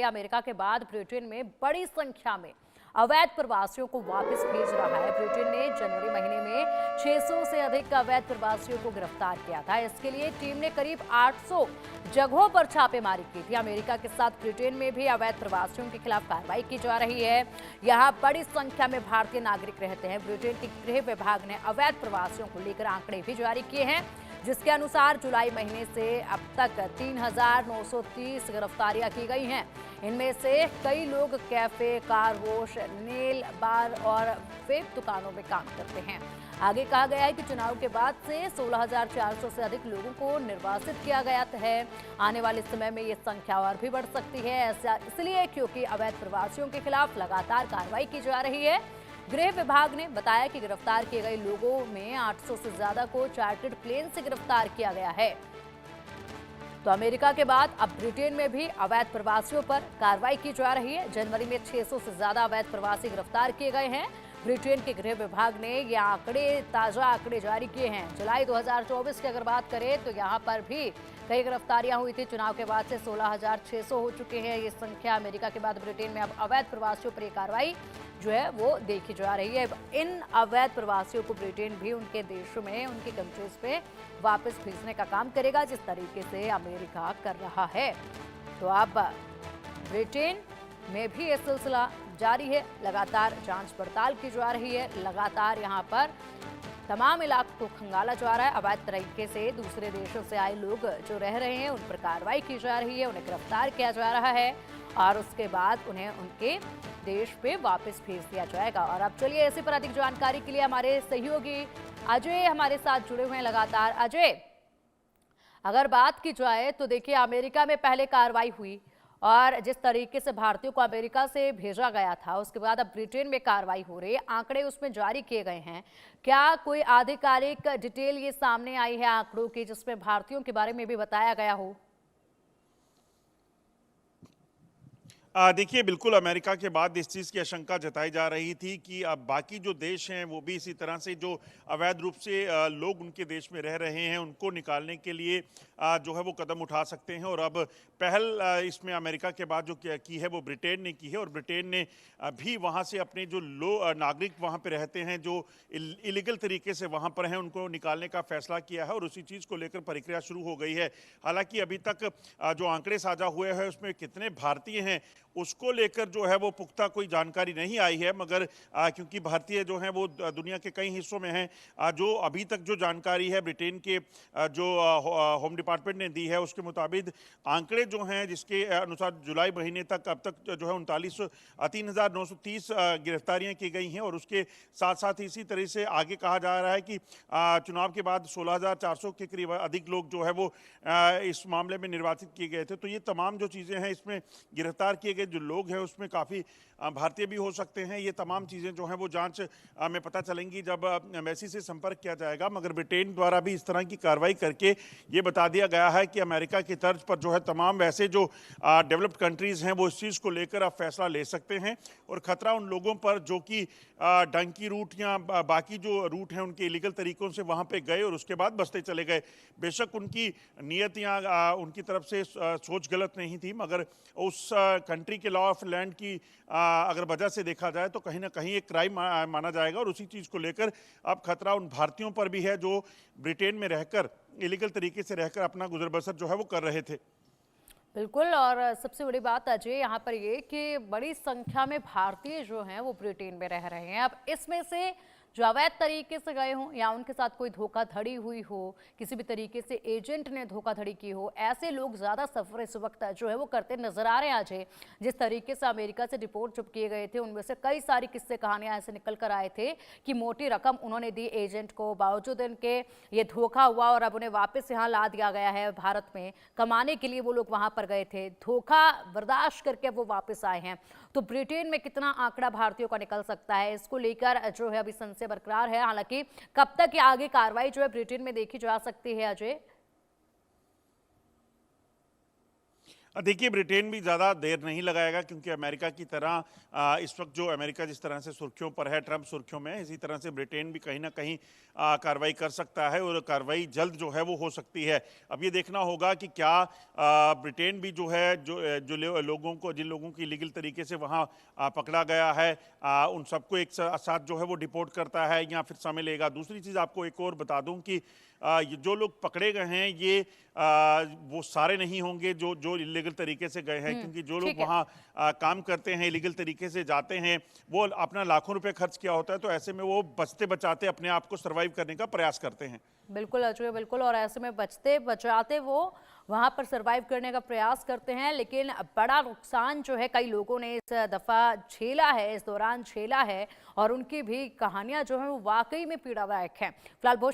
America के बाद Britain में बड़ी संख्या में अवैध प्रवासियों को वापस भेज रहा है। ब्रिटेन ने जनवरी महीने में 600 से अधिक अवैध प्रवासियों को गिरफ्तार किया था। इसके लिए टीम ने करीब 800 जगहों पर छापेमारी की थी। अमेरिका के साथ ब्रिटेन में भी अवैध प्रवासियों के खिलाफ कार्रवाई की जा रही है। यहाँ बड़ी संख्या में भारतीय नागरिक रहते हैं। ब्रिटेन के गृह विभाग ने अवैध प्रवासियों को लेकर आंकड़े भी जारी किए हैं, जिसके अनुसार जुलाई महीने से अब तक 3,930 गिरफ्तारियां की गई हैं। इनमें से कई लोग कैफे, कार वॉश, नेल बार और वेब दुकानों में काम करते हैं। आगे कहा गया है कि चुनाव के बाद से 16,400 से अधिक लोगों को निर्वासित किया गया है। आने वाले समय में ये संख्या और भी बढ़ सकती है। ऐसा इसलिए क्योंकि अवैध प्रवासियों के खिलाफ लगातार कार्रवाई की जा रही है। गृह विभाग ने बताया कि गिरफ्तार किए गए लोगों में 800 से ज्यादा को चार्टर्ड प्लेन से गिरफ्तार किया गया है। तो अमेरिका के बाद अब ब्रिटेन में भी अवैध प्रवासियों पर कार्रवाई की जा रही है। जनवरी में 600 से ज्यादा अवैध प्रवासी गिरफ्तार किए गए हैं। ब्रिटेन के गृह विभाग ने ये ताजा आंकड़े जारी किए हैं। जुलाई 2024 की अगर बात करें तो यहाँ पर भी कई गिरफ्तारियां हुई थी। चुनाव के बाद से 16,600 हो चुके हैं ये संख्या। अमेरिका के बाद ब्रिटेन में अब अवैध प्रवासियों पर कार्रवाई जो है वो देखी जा रही है। इन अवैध प्रवासियों को ब्रिटेन भी उनके देशों में, उनकी कंट्रीज पे वापस भेजने का काम करेगा, जिस तरीके से अमेरिका कर रहा है। तो अब ब्रिटेन में भी ये सिलसिला जारी है। लगातार जांच पड़ताल की जा रही है। लगातार यहाँ पर तमाम इलाकों को खंगाला जा रहा है। अवैध तरीके से दूसरे देशों से आए लोग जो रह रहे हैं उन पर कार्रवाई की जा रही है, उन्हें गिरफ्तार किया जा रहा है और उसके बाद उन्हें उनके देश पे वापस भेज दिया जाएगा। और अब चलिए इसी पर अधिक जानकारी के लिए हमारे सहयोगी अजय हमारे साथ जुड़े हुए हैं लगातार। अजय, अगर बात की जाए तो देखिए अमेरिका में पहले कार्रवाई हुई और जिस तरीके से भारतीयों को अमेरिका से भेजा गया था, उसके बाद अब ब्रिटेन में कार्रवाई हो रही है। आंकड़े उसमें जारी किए गए हैं। क्या कोई आधिकारिक डिटेल ये सामने आई है आंकड़ों की, जिसमें भारतीयों के बारे में भी बताया गया हो? देखिए, बिल्कुल अमेरिका के बाद इस चीज़ की आशंका जताई जा रही थी कि अब बाकी जो देश हैं वो भी इसी तरह से जो अवैध रूप से लोग उनके देश में रह रहे हैं उनको निकालने के लिए जो है वो कदम उठा सकते हैं। और अब पहल इसमें अमेरिका के बाद जो की है वो ब्रिटेन ने की है। और ब्रिटेन ने भी वहाँ से अपने जो नागरिक वहाँ पे रहते हैं, जो इलीगल तरीके से वहाँ पर हैं, उनको निकालने का फैसला किया है और उसी चीज़ को लेकर प्रक्रिया शुरू हो गई है। हालांकि अभी तक जो आंकड़े साझा हुए हैं उसमें कितने भारतीय हैं उसको लेकर जो है वो पुख्ता कोई जानकारी नहीं आई है, मगर क्योंकि भारतीय जो हैं वो दुनिया के कई हिस्सों में हैं। जो अभी तक जो जानकारी है ब्रिटेन के जो होम डिपार्टमेंट ने दी है उसके मुताबिक आंकड़े जो हैं, जिसके अनुसार जुलाई महीने तक अब तक जो है 3,930 गिरफ्तारियां की गई हैं। और उसके साथ साथ इसी तरह से आगे कहा जा रहा है कि चुनाव के बाद 16,400 के करीब अधिक लोग जो है वो इस मामले में निर्वाचित किए गए थे। तो ये तमाम जो चीज़ें हैं, इसमें गिरफ्तार किए गए जो लोग हैं उसमें काफ़ी भारतीय भी हो सकते हैं। ये तमाम चीज़ें जो हैं वो जांच में पता चलेंगी जब एम्बेसी से संपर्क किया जाएगा। मगर ब्रिटेन द्वारा भी इस तरह की कार्रवाई करके ये बता दिया गया है कि अमेरिका की तर्ज पर जो है तमाम वैसे जो डेवलप्ड कंट्रीज़ हैं वो इस चीज़ को लेकर अब फैसला ले सकते हैं। और ख़तरा उन लोगों पर जो कि डंकी रूट या बाकी जो रूट हैं उनके इलीगल तरीक़ों से वहाँ पर गए और उसके बाद बसते चले गए। बेशक उनकी नीयत या उनकी तरफ से सोच गलत नहीं थी, मगर उस कंट्री के लॉ ऑफ लैंड की अगर वजह से देखा जाए तो कहीं ना कहीं एक क्राइम माना जाएगा। और उसी चीज़ को लेकर अब खतरा उन भारतीयों पर भी है जो ब्रिटेन में रहकर इलीगल तरीके से रहकर अपना गुजर बसर जो है वो कर रहे थे। बिल्कुल। और सबसे बड़ी बात अजय यहाँ पर ये कि बड़ी संख्या में भारतीय जो हैं वो ब्रिटेन में रह रहे हैं। अब इसमें से जो अवैध तरीके से गए हों या उनके साथ कोई धोखाधड़ी हुई हो, किसी भी तरीके से एजेंट ने धोखाधड़ी की हो, ऐसे लोग ज़्यादा सफर इस वक्त जो है वो करते नजर आ रहे हैं। अजय, जिस तरीके से अमेरिका से रिपोर्ट जब किए गए थे उनमें से कई सारी किस्से कहानियां ऐसे निकल कर आए थे कि मोटी रकम उन्होंने दी एजेंट को, बावजूद इनके ये धोखा हुआ और अब उन्हें वापस यहाँ ला दिया गया है। भारत में कमाने के लिए वो लोग वहाँ पर गए थे, धोखा बर्दाश्त करके वो वापस आए हैं। तो ब्रिटेन में कितना आंकड़ा भारतीयों का निकल सकता है, इसको लेकर जो है अभी संशय बरकरार है। हालांकि कब तक ये आगे कार्रवाई जो है ब्रिटेन में देखी जा सकती है अजय? देखिए, ब्रिटेन भी ज़्यादा देर नहीं लगाएगा, क्योंकि अमेरिका की तरह इस वक्त जो अमेरिका जिस तरह से सुर्खियों पर है, ट्रंप सुर्खियों में है, इसी तरह से ब्रिटेन भी कहीं ना कहीं कार्रवाई कर सकता है, और कार्रवाई जल्द जो है वो हो सकती है। अब ये देखना होगा कि क्या ब्रिटेन भी जो है लोगों को, जिन लोगों की लीगल तरीके से वहाँ पकड़ा गया है, उन सबको एक साथ जो है वो डिपोर्ट करता है, या फिर समय लेगा। दूसरी चीज़ आपको एक और बता दूं कि ये जो लोग पकड़े गए हैं, ये वो सारे नहीं होंगे जो जो इलीगल तरीके से गए हैं, क्योंकि जो लोग ठीक है। वहाँ काम करते हैं, इलीगल तरीके से जाते हैं, वो अपना लाखों रुपए खर्च किया होता है, तो ऐसे में वो बचते बचाते अपने आप को सर्वाइव करने का प्रयास करते हैं। बिल्कुल अजय, बिल्कुल। और ऐसे में बचते बचाते वो वहां पर सरवाइव करने का प्रयास करते हैं, लेकिन बड़ा नुकसान जो है कई लोगों ने इस दफा झेला है, इस दौरान झेला है, और उनकी भी कहानियां जो है वो वाकई में पीड़ादायक हैं। फिलहाल बहुत